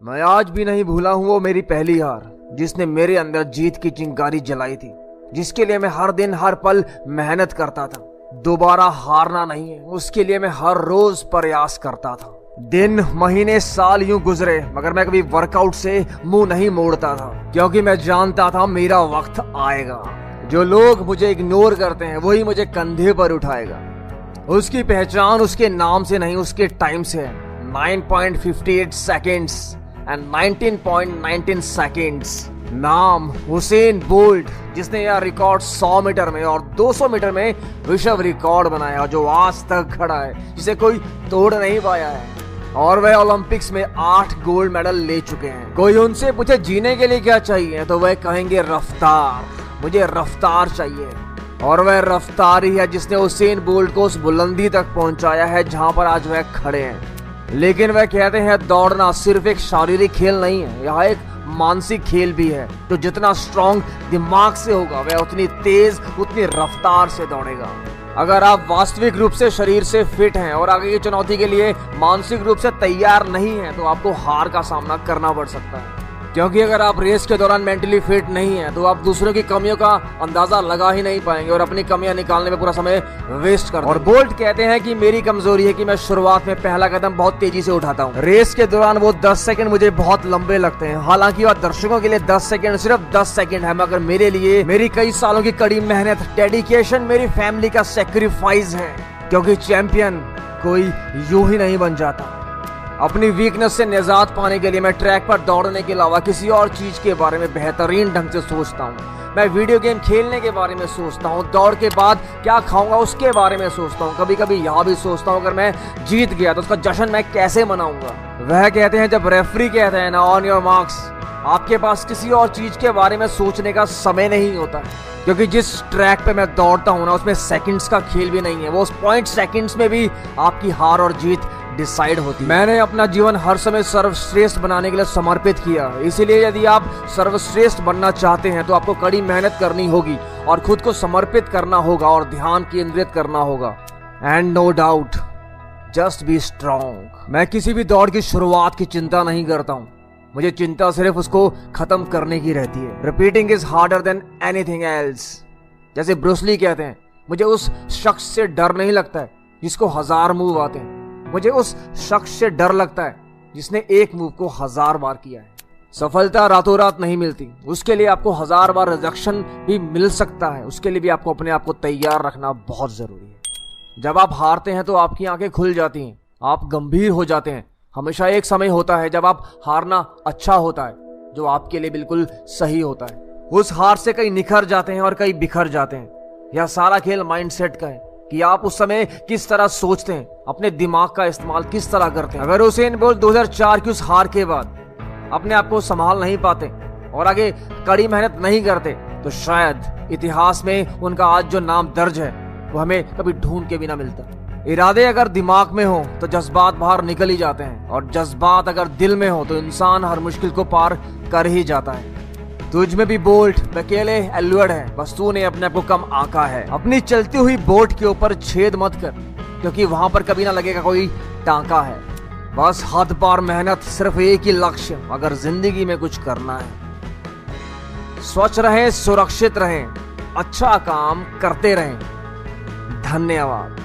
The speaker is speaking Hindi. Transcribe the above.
मैं आज भी नहीं भूला हूँ वो मेरी पहली हार, जिसने मेरे अंदर जीत की चिंगारी जलाई थी, जिसके लिए मैं हर दिन हर पल मेहनत करता था। दोबारा हारना नहीं है, उसके लिए मैं हर रोज प्रयास करता था। दिन महीने साल यूं गुजरे, मगर मैं कभी वर्कआउट से मुंह नहीं मोड़ता था, क्योंकि मैं जानता था मेरा वक्त आएगा। जो लोग मुझे इग्नोर करते हैं वही मुझे कंधे पर उठाएगा। उसकी पहचान उसके नाम से नहीं, उसके टाइम से है। 9.58 सेकेंड्स एंड 19.19 सेकेंड्स। नाम हुसैन बोल्ट, जिसने यह रिकॉर्ड 100 मीटर में और 200 मीटर में विश्व रिकॉर्ड बनाया, जो आज तक खड़ा है, जिसे कोई तोड़ नहीं पाया है। और वह ओलंपिक्स में 8 गोल्ड मेडल ले चुके हैं। कोई उनसे पूछे जीने के लिए क्या चाहिए, तो वह कहेंगे रफ्तार, मुझे रफ्तार चाहिए। और वह रफ्तार ही है जिसने हुसैन बोल्ट को उस बुलंदी तक पहुंचाया है जहां पर आज वह खड़े हैं। लेकिन वह कहते हैं दौड़ना सिर्फ एक शारीरिक खेल नहीं है, यह एक मानसिक खेल भी है। तो जितना स्ट्रॉन्ग दिमाग से होगा वह उतनी तेज, उतनी रफ्तार से दौड़ेगा। अगर आप वास्तविक रूप से शरीर से फिट हैं और आगे की चुनौती के लिए मानसिक रूप से तैयार नहीं हैं, तो आपको हार का सामना करना पड़ सकता है। क्योंकि अगर आप रेस के दौरान मेंटली फिट नहीं हैं, तो आप दूसरों की कमियों का अंदाजा लगा ही नहीं पाएंगे और अपनी कमियां निकालने में पूरा समय वेस्ट कर देंगे। और बोल्ट कहते हैं कि मेरी कमजोरी है कि मैं शुरुआत में पहला कदम बहुत तेजी से उठाता हूं। रेस के दौरान वो 10 सेकंड मुझे बहुत लंबे लगते हैं। हालांकि वह दर्शकों के लिए 10 सेकंड सिर्फ 10 सेकंड है, मगर मेरे लिए मेरी कई सालों की कड़ी मेहनत, डेडिकेशन, मेरी फैमिली का सेक्रीफाइस है। क्योंकि चैंपियन कोई यूं ही नहीं बन जाता। अपनी वीकनेस से निजात पाने के लिए मैं ट्रैक पर दौड़ने के अलावा किसी और चीज के बारे में बेहतरीन ढंग से सोचता हूँ। मैं वीडियो गेम खेलने के बारे में सोचता हूँ, दौड़ के बाद क्या खाऊंगा उसके बारे में सोचता हूँ। कभी कभी यह भी सोचता हूँ अगर मैं जीत गया तो उसका जश्न मैं कैसे मनाऊंगा। वह कहते हैं जब रेफरी कहते हैं ना ऑन योर मार्क्स, आपके पास किसी और चीज के बारे में सोचने का समय नहीं होता। क्योंकि जिस ट्रैक पे मैं दौड़ता हूँ ना, उसमें सेकंड्स का खेल भी नहीं है, वो उस पॉइंट सेकंड्स में भी आपकी हार और जीत डिसाइड होती है। मैंने अपना जीवन हर समय सर्वश्रेष्ठ बनाने के लिए समर्पित किया। इसीलिए यदि आप सर्वश्रेष्ठ बनना चाहते हैं तो आपको कड़ी मेहनत करनी होगी और खुद को समर्पित करना होगा और ध्यान केंद्रित करना होगा। And no doubt, just be strong. मैं किसी भी दौड़ की शुरुआत की चिंता नहीं करता हूँ, मुझे चिंता सिर्फ उसको खत्म करने की रहती है। Repeating is harder than anything else. जैसे ब्रूस ली कहते हैं, मुझे उस शख्स से डर नहीं लगता है जिसको 1000 मूव आते हैं, मुझे उस शख्स से डर लगता है जिसने एक मूव को 1000 बार किया है। सफलता रातों रात नहीं मिलती, उसके लिए आपको 1000 बार रिजेक्शन भी मिल सकता है। उसके लिए भी आपको अपने आप को तैयार रखना बहुत जरूरी है। जब आप हारते हैं तो आपकी आंखें खुल जाती हैं, आप गंभीर हो जाते हैं। हमेशा एक समय होता है जब आप हारना अच्छा होता है, जो आपके लिए बिल्कुल सही होता है। उस हार से कई निखर जाते हैं और कई बिखर जाते हैं। यह सारा खेल माइंडसेट का है कि आप उस समय किस तरह सोचते हैं, अपने दिमाग का इस्तेमाल किस तरह करते हैं। अगर हुसैन बोल्ट 2004 की उस हार के बाद अपने आप को संभाल नहीं पाते और आगे कड़ी मेहनत नहीं करते, तो शायद इतिहास में उनका आज जो नाम दर्ज है वो हमें कभी ढूंढ के भी ना मिलता। इरादे अगर दिमाग में हो तो जज्बात बाहर निकल ही जाते हैं, और जज्बात अगर दिल में हो तो इंसान हर मुश्किल को पार कर ही जाता है। तुझ में भी बोल्ट बकेले एलवर्ड है, बस तूने अपने आप को कम आंका है। अपनी चलती हुई बोट के ऊपर छेद मत कर, क्योंकि वहां पर कभी ना लगेगा कोई टांका है। बस हद पार मेहनत, सिर्फ एक ही लक्ष्य अगर जिंदगी में कुछ करना है। स्वच्छ रहें, सुरक्षित रहें, अच्छा काम करते रहें। धन्यवाद।